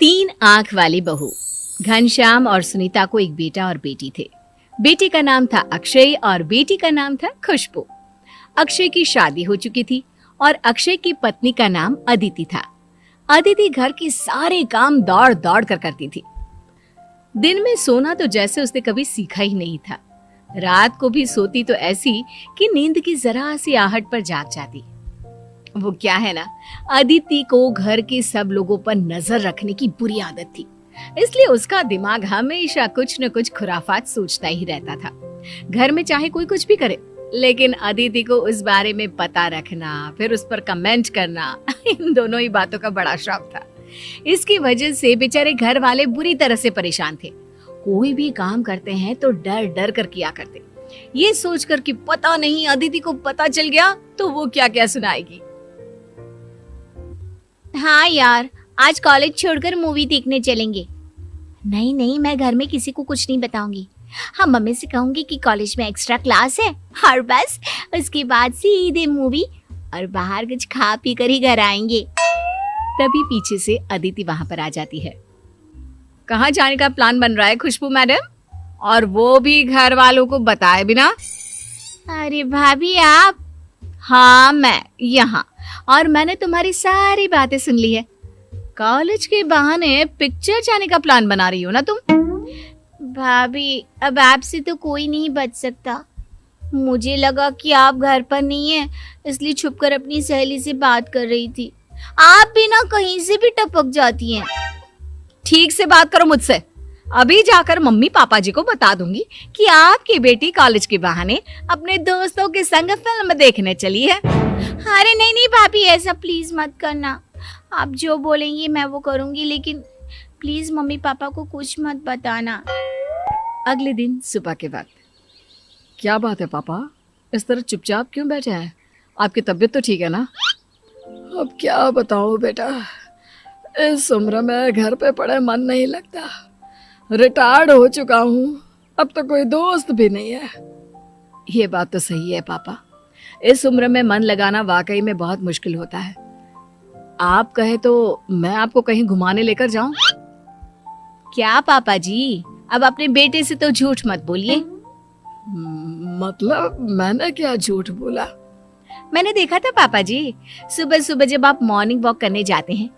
तीन आंख वाली बहू। घनश्याम और सुनीता को एक बेटा और बेटी थे। बेटे का नाम था अक्षय और बेटी का नाम था खुशबू। अक्षय की शादी हो चुकी थी और अक्षय की पत्नी का नाम अदिति था। अदिति घर के सारे काम दौड़ दौड़ कर करती थी। दिन में सोना तो जैसे उसने कभी सीखा ही नहीं था। रात को भी सोती तो ऐसी कि नींद की जरा सी आहट पर जाग जाती। वो क्या है ना, अदिति को घर के सब लोगों पर नजर रखने की बुरी आदत थी, इसलिए उसका दिमाग हमेशा कुछ न कुछ खुराफात सोचता ही रहता था। घर में चाहे कोई कुछ भी करे, लेकिन अदिति को उस बारे में पता रखना, फिर उस पर कमेंट करना, इन दोनों ही बातों का बड़ा शौक था। इसकी वजह से बेचारे घर वाले बुरी तरह से परेशान थे। कोई भी काम करते हैं तो डर डर कर किया करते, ये सोचकर कि पता नहीं अदिति को पता चल गया तो वो क्या क्या सुनाएगी। हाँ यार, आज कॉलेज छोड़कर मूवी देखने चलेंगे। नहीं नहीं, मैं घर में किसी को कुछ नहीं बताऊंगी। हाँ, मम्मी से कहूंगी कि कॉलेज में एक्स्ट्रा क्लास है और बस उसके बाद सीधे मूवी और बाहर कुछ खा पी कर ही घर आएंगे। तभी पीछे से अदिति वहां पर आ जाती है। कहाँ जाने का प्लान बन रहा है खुशबू मैडम, और वो भी घर वालों को बताए बिना? अरे भाभी आप? हाँ मैं यहाँ, और मैंने तुम्हारी सारी बातें सुन ली है। कॉलेज के बहाने पिक्चर जाने का प्लान बना रही हो ना तुम? भाभी अब आपसे तो कोई नहीं बच सकता। मुझे लगा कि आप घर पर नहीं है, इसलिए छुपकर अपनी सहेली से बात कर रही थी। आप भी ना कहीं से भी टपक जाती हैं। ठीक से बात करो मुझसे। अभी जाकर मम्मी पापा जी को बता दूंगी कि आपकी बेटी कॉलेज के बहाने अपने दोस्तों के संग फिल्म देखने चली है। अरे नहीं नहीं भाभी, ऐसा प्लीज मत करना। आप जो बोलेंगी मैं वो करूंगी, लेकिन प्लीज मम्मी पापा को कुछ मत बताना। अगले दिन सुबह के वक्त, क्या बात है पापा, इस तरह चुपचाप क्यों बैठे हैं? आपकी तबीयत तो ठीक है ना? अब क्या बताऊं बेटा, इस उम्र में घर पे पड़े मन नहीं लगता। रिटायर्ड हो चुका हूँ, अब तो कोई दोस्त भी नहीं है। ये बात तो सही है पापा, इस उम्र में मन लगाना वाकई में बहुत मुश्किल होता है। आप कहे तो मैं आपको कहीं घुमाने लेकर जाऊं? क्या पापा जी, अब अपने बेटे से तो झूठ मत बोलिए। मतलब मैंने क्या झूठ बोला? मैंने देखा था पापा जी, सुबह सुबह जब आप मॉर्निंग वॉक करने जाते हैं,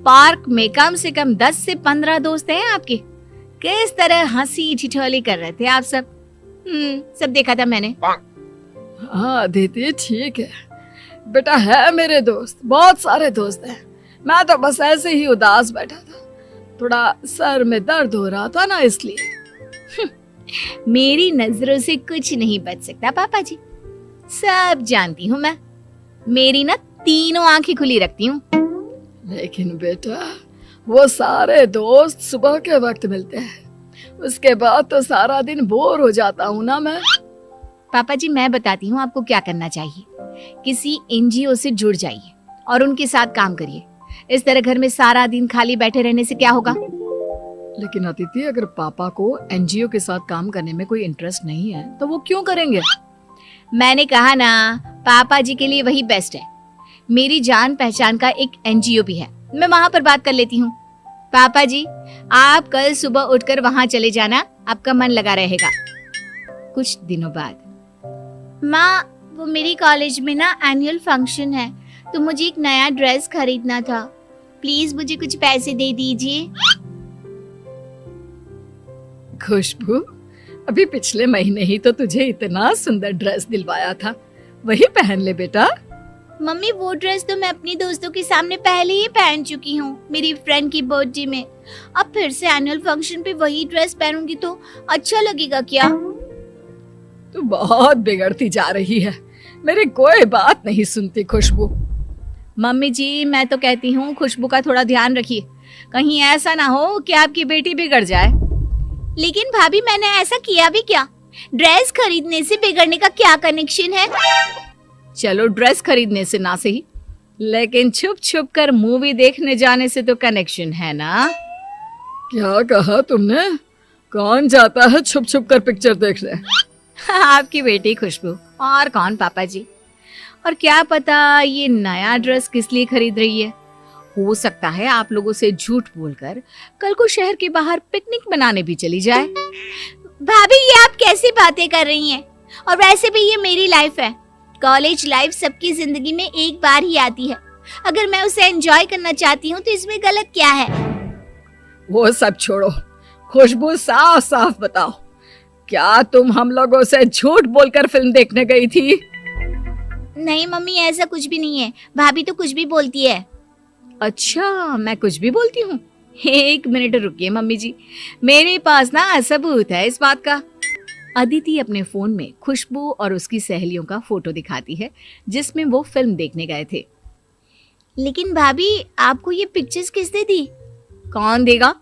पार्क में कम से कम 10 से 15 दोस्त हैं आपके। किस तरह हंसी ठिठोली कर रहे थे आप सब। सब देखा था मैंने। हाँ दीदी ठीक है बेटा, है मेरे दोस्त, बहुत सारे दोस्त हैं। मैं तो बस ऐसे ही उदास बैठा था, थोड़ा सर में दर्द हो रहा था ना, इसलिए। मेरी नजरों से कुछ नहीं बच सकता पापा जी, सब जानती हूँ मैं। मेरी ना तीनों आंखें खुली रखती हूँ। लेकिन बेटा, वो सारे दोस्त सुबह के वक्त मिलते हैं, उसके बाद तो सारा दिन बोर हो जाता हूँ ना मैं। पापा जी मैं बताती हूँ आपको क्या करना चाहिए। किसी एनजीओ से जुड़ जाइए और उनके साथ काम करिए। इस तरह घर में सारा दिन खाली बैठे रहने से क्या होगा? लेकिन अदिति, अगर पापा को एनजीओ के साथ काम करने में कोई इंटरेस्ट नहीं है तो वो क्यों करेंगे? मैंने कहा ना, पापा जी के लिए वही बेस्ट है। मेरी जान पहचान का एक एनजीओ भी है, मैं वहां पर बात कर लेती हूँ। पापा जी आप कल सुबह उठकर वहां चले जाना, आपका मन लगा रहेगा। कुछ दिनों बाद, माँ वो मेरी कॉलेज में ना एनुअल फंक्शन है, तो मुझे एक नया ड्रेस खरीदना था, प्लीज मुझे कुछ पैसे दे दीजिए। खुशबू, अभी पिछले महीने ही तो तुझे इतना सुंदर ड्रेस दिलवाया था, वही पहन ले बेटा। मम्मी वो ड्रेस तो मैं अपनी दोस्तों के सामने पहले ही पहन चुकी हूँ, मेरी फ्रेंड की बर्थडे में। अब फिर से एनुअल फंक्शन पे वही ड्रेस पहनूंगी तो अच्छा लगेगा क्या? तू बहुत बिगड़ती जा रही है, मेरी कोई बात नहीं सुनती खुशबू। मम्मी जी मैं तो कहती हूँ खुशबू का थोड़ा ध्यान रखिए, कहीं ऐसा ना हो कि आपकी बेटी बिगड़ जाए। लेकिन भाभी मैंने ऐसा किया भी क्या? ड्रेस खरीदने से बिगड़ने का क्या कनेक्शन है? चलो ड्रेस खरीदने से ना सही, लेकिन छुप छुप कर मूवी देखने जाने से तो कनेक्शन है ना। क्या कहा तुमने? कौन जाता है छुप छुप कर पिक्चर देखने? आपकी बेटी खुशबू, और कौन पापा जी। और क्या पता ये नया ड्रेस किस लिए खरीद रही है, हो सकता है आप लोगों से झूठ बोलकर कल को शहर के बाहर पिकनिक मनाने भी चली जाए। भाभी ये आप कैसी बातें कर रही हैं? और वैसे भी ये मेरी लाइफ है। कॉलेज लाइफ सबकी जिंदगी में एक बार ही आती है। अगर मैं उसे एंजॉय करना चाहती हूँ तो इसमें गलत क्या है? वो सब छोड़ो, खुशबू साफ साफ बताओ, क्या तुम हम लोगों से झूठ बोलकर फिल्म देखने गई थी? नहीं मम्मी, ऐसा कुछ भी नहीं है। भाभी तो कुछ भी बोलती है। अच्छा, मैं कुछ भी बोलती हूँ? एक मिनट रुकिए मम्मी जी, मेरे पास ना सबूत है इस बात का। अदिति अपने फोन में खुशबू और उसकी सहेलियों का फोटो दिखाती है जिसमें वो फिल्म देखने गए थे। लेकिन भाभी, आपको ये पिक्चर्स किसने दी? कौन देगा?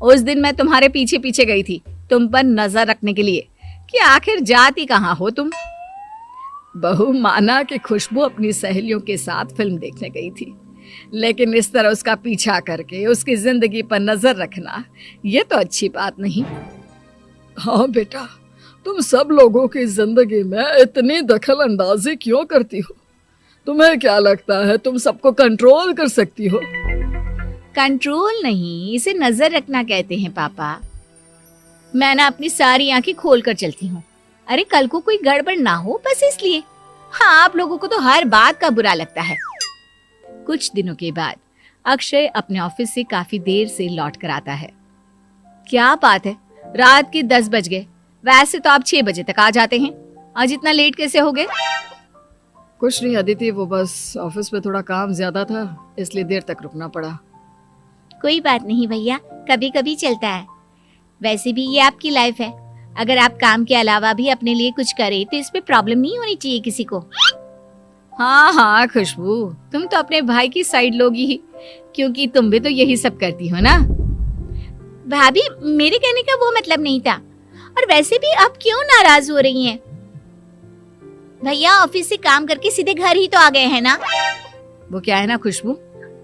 उस दिन मैं तुम्हारे पीछे पीछे गई थी तुम पर नजर रखने के लिए कि आखिर जाती कहाँ हो तुम। बहू, माना कि खुशबू अपनी सहेलियों के साथ फिल्म देखने गई थी, लेकिन इस तरह उसका पीछा करके उसकी जिंदगी पर नजर रखना ये तो अच्छी बात नहीं। हाँ बेटा, तुम सब लोगों की जिंदगी में इतनी दखल अंदाजी क्यों करती हो? तुम्हें क्या लगता है तुम सबको कंट्रोल कर सकती हो? कंट्रोल नहीं, इसे नजर रखना कहते हैं पापा। मैं ना अपनी सारी आंखें खोल कर चलती हूँ। अरे कल को कोई गड़बड़ ना हो, बस इसलिए। हाँ, आप लोगों को तो हर बात का बुरा लगता है। कुछ दिनों के बाद अक्षय अपने ऑफिस से काफी देर से लौट कर आता है। क्या बात है, रात के 10 बज गए। वैसे तो आप 6 बजे तक आ जाते हैं, आज इतना लेट कैसे हो गए? कुछ नहीं अदिति, वो बस ऑफिस में थोड़ा काम ज्यादा था इसलिए देर तक रुकना पड़ा। कोई बात नहीं भैया, कभी कभी चलता है। वैसे भी ये आपकी लाइफ है। अगर आप काम के अलावा भी अपने लिए कुछ करें तो इसमें प्रॉब्लम नहीं होनी चाहिए किसी को। हाँ हाँ खुशबू, तुम तो अपने भाई की साइड लोगी ही, क्योंकि तुम भी तो यही सब करती हो ना। भाभी, मेरे कहने का वो मतलब नहीं था। और वैसे भी आप क्यों नाराज हो रही हैं? भैया ऑफिस से काम करके सीधे घर ही तो आ गए हैं ना। वो क्या है ना खुशबू,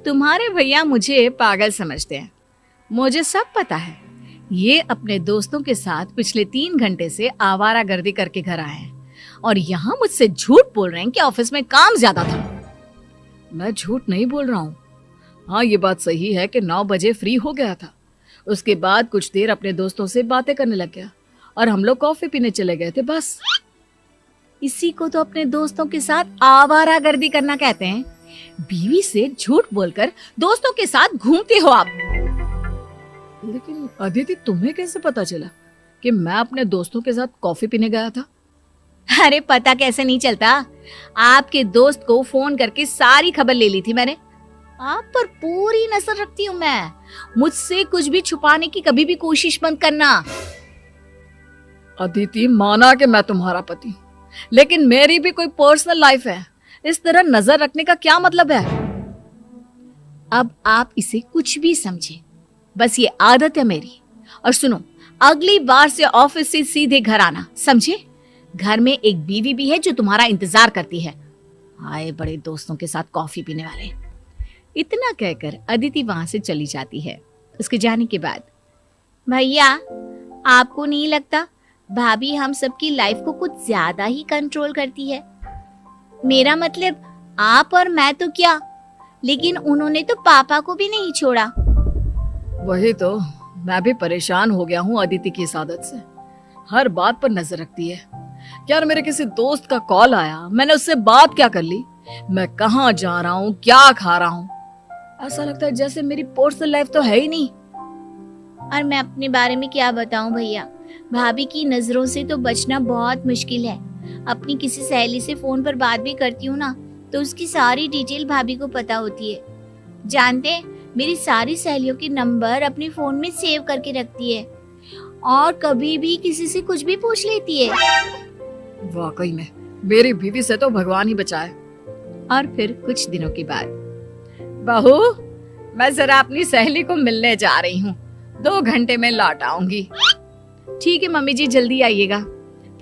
तुम्हारे भैया मुझे पागल समझते हैं। मुझे सब पता है। ये अपने दोस्तों के साथ पिछले 3 घंटे से आवारागर्दी करके घर आए हैं और यहाँ मुझसे झूठ बोल रहे हैं कि ऑफिस में काम ज्यादा था। मैं झूठ नहीं बोल रहा हूँ। हाँ, ये बात सही है कि 9 बजे फ्री हो गया था। उसके बाद कुछ देर अपने दोस्तों से बातें करने लग गया और हम लोग कॉफी पीने चले गए थे, बस। इसी को तो अपने दोस्तों के साथ आवारागर्दी करना कहते हैं। बीवी से झूठ बोलकर दोस्तों के साथ घूमते हो आप। लेकिन अदिति, तुम्हें कैसे पता चला कि मैं अपने दोस्तों के साथ कॉफी पीने गया था? अरे पता कैसे नहीं चलता, आपके दोस्त को फोन करके सारी खबर ले ली थी मैंने। आप पर पूरी नजर रखती हूँ मैं। मुझसे कुछ भी छुपाने की कभी भी कोशिश मत करना। अदिति, माना कि मैं तुम्हारा पति हूँ, लेकिन मेरी भी कोई पर्सनल लाइफ है। इस तरह नजर रखने का क्या मतलब है? अब आप इसे कुछ भी समझे, बस ये आदत है मेरी। और सुनो, अगली बार से ऑफिस से सीधे घर आना, समझे? घर में एक बीवी भी है जो तुम्हारा इंतजार करती है। आए बड़े दोस्तों के साथ कॉफी पीने वाले। इतना कहकर अदिति वहां से चली जाती है। उसके जाने के बाद, भैया आपको नहीं लगता भाभी हम सबकी लाइफ को कुछ ज्यादा ही कंट्रोल करती है? मेरा मतलब आप और मैं तो क्या, लेकिन उन्होंने तो पापा को भी नहीं छोड़ा। वही तो, मैं भी परेशान हो गया हूँ अदिति की इस आदत से। हर बात पर नजर रखती है। यार, मेरे किसी दोस्त का कॉल आया, मैंने उससे बात क्या कर ली, मैं कहाँ जा रहा हूँ, क्या खा रहा हूँ, ऐसा लगता है जैसे मेरी पर्सनल लाइफ तो है ही नहीं। और मैं अपने बारे में क्या बताऊं भैया, भाभी की नजरों से तो बचना बहुत मुश्किल है। अपनी किसी सहेली से फोन पर बात भी करती हूँ ना, तो उसकी सारी डिटेल भाभी को पता होती है। जानते हैं, मेरी सारी सहेलियों के नंबर अपने फोन में सेव करके रखती है और कभी भी किसी से कुछ भी पूछ लेती है। वाकई में मेरी बीवी से तो भगवान ही बचाए। और फिर कुछ दिनों के बाद, बहू, मैं जरा अपनी सहेली को मिलने जा रही हूँ, 2 घंटे में लौट आऊंगी। ठीक है मम्मी जी, जल्दी आइएगा।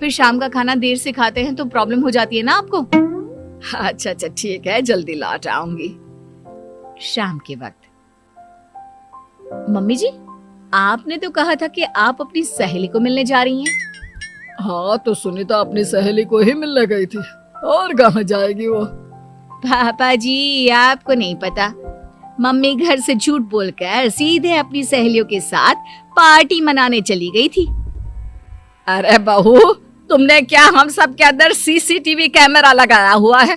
फिर शाम का खाना देर से खाते हैं तो प्रॉब्लम हो जाती है ना आपको। अच्छा अच्छा, ठीक है, जल्दी लौट आऊंगी। शाम के वक्त, मम्मी जी, आपने तो कहा था कि आप अपनी सहेली को मिलने जा रही हैं। हाँ, तो सुनीता अपनी सहेली को ही मिलने गई थी, और कहाँ जाएगी वो। पापा जी, आपको नहीं पता, मम्मी घर से झूठ बोलकर सीधे अपनी सहेलियों के साथ पार्टी मनाने चली गई थी। अरे बहू, तुमने क्या हम सब के अंदर सीसीटीवी कैमरा लगाया हुआ है?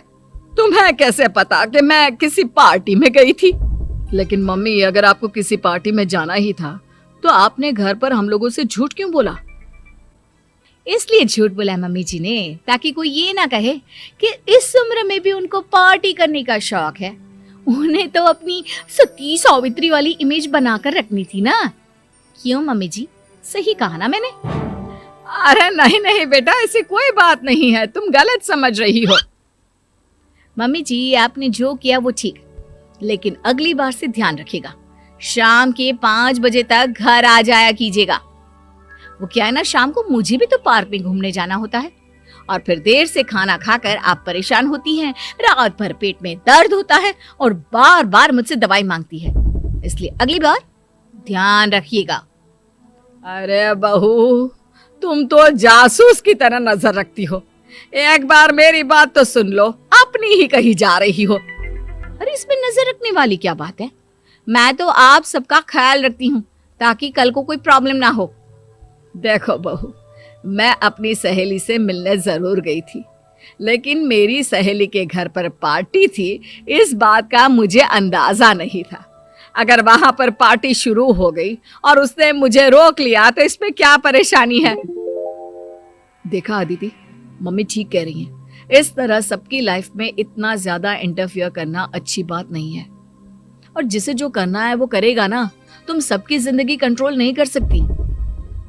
तुम्हें कैसे पता कि मैं किसी पार्टी में गई थी? लेकिन मम्मी, अगर आपको किसी पार्टी में जाना ही था तो आपने घर पर हम लोगों से झूठ क्यों बोला? इसलिए झूठ बोला मम्मी जी ने, ताकि कोई ये ना कहे कि इस उम्र में भी उनको पार्टी करने का शौक है। उन्हें तो अपनी सती सावित्री वाली इमेज बनाकर रखनी थी ना। क्यों मम्मी जी, सही कहा ना मैंने? अरे नहीं नहीं बेटा, ऐसी कोई बात नहीं है, तुम गलत समझ रही हो। मम्मी जी, आपने जो किया वो ठीक, लेकिन अगली बार से ध्यान रखिएगा, शाम के 5 बजे तक घर आ जाया कीजिएगा। वो क्या है ना, शाम को मुझे भी तो पार्क में घूमने जाना होता है, और फिर देर से खाना खाकर आप परेशान होती हैं, रात भर पेट में दर्द होता है और बार बार मुझसे दवाई मांगती है। इसलिए अगली बार ध्यान रखिएगा। अरे बहू, तुम तो जासूस की तरह नजर रखती हो। एक बार मेरी बात तो सुन लो, अपनी ही कहीं जा रही हो। अरे इसमें नजर रखने वाली क्या बात है? मैं तो आप सबका ख्याल रखती हूँ ताकि कल को कोई प्रॉब्लम ना हो। देखो बहू, मैं अपनी सहेली से मिलने जरूर गई थी, लेकिन मेरी सहेली के घर पर पार्टी थी, इस बात का मुझे अंदाजा नहीं था। अगर वहां पर पार्टी शुरू हो गई और उसने मुझे रोक लिया तो इसमें क्या परेशानी है? देखा अदिति, मम्मी ठीक कह रही हैं। इस तरह सबकी लाइफ में इतना ज्यादा इंटरफियर करना अच्छी बात नहीं है, और जिसे जो करना है वो करेगा ना। तुम सबकी जिंदगी कंट्रोल नहीं कर सकती।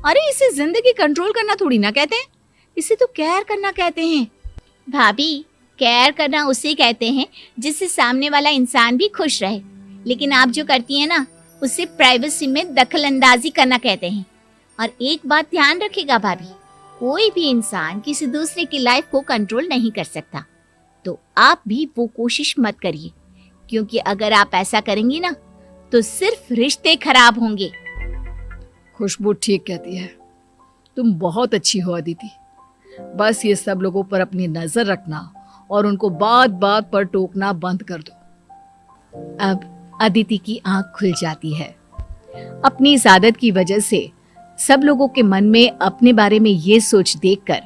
अरे इसे जिंदगी कंट्रोल करना थोड़ी ना कहते हैं, इसे तो केयर करना कहते हैं। भाभी, केयर करना उसे कहते हैं जिससे सामने वाला इंसान भी खुश रहे, लेकिन आप जो करती हैं ना, उसे प्राइवेसी में दखल अंदाजी करना कहते हैं। और एक बात ध्यान रखिएगा भाभी, कोई भी इंसान किसी दूसरे की लाइफ को कंट्रोल नहीं कर सकता, तो आप भी वो कोशिश मत करिए, क्योंकि अगर आप ऐसा करेंगी ना तो सिर्फ रिश्ते खराब होंगे। खुशबू ठीक कहती है, तुम बहुत अच्छी हो अदिति। बस ये सब लोगों पर अपनी नजर रखना और उनको बात बात पर टोकना बंद कर दो। अब अदिति की आंख खुल जाती है। अपनी इस आदत की वजह से सब लोगों के मन में अपने बारे में ये सोच देखकर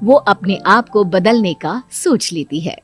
वो अपने आप को बदलने का सोच लेती है।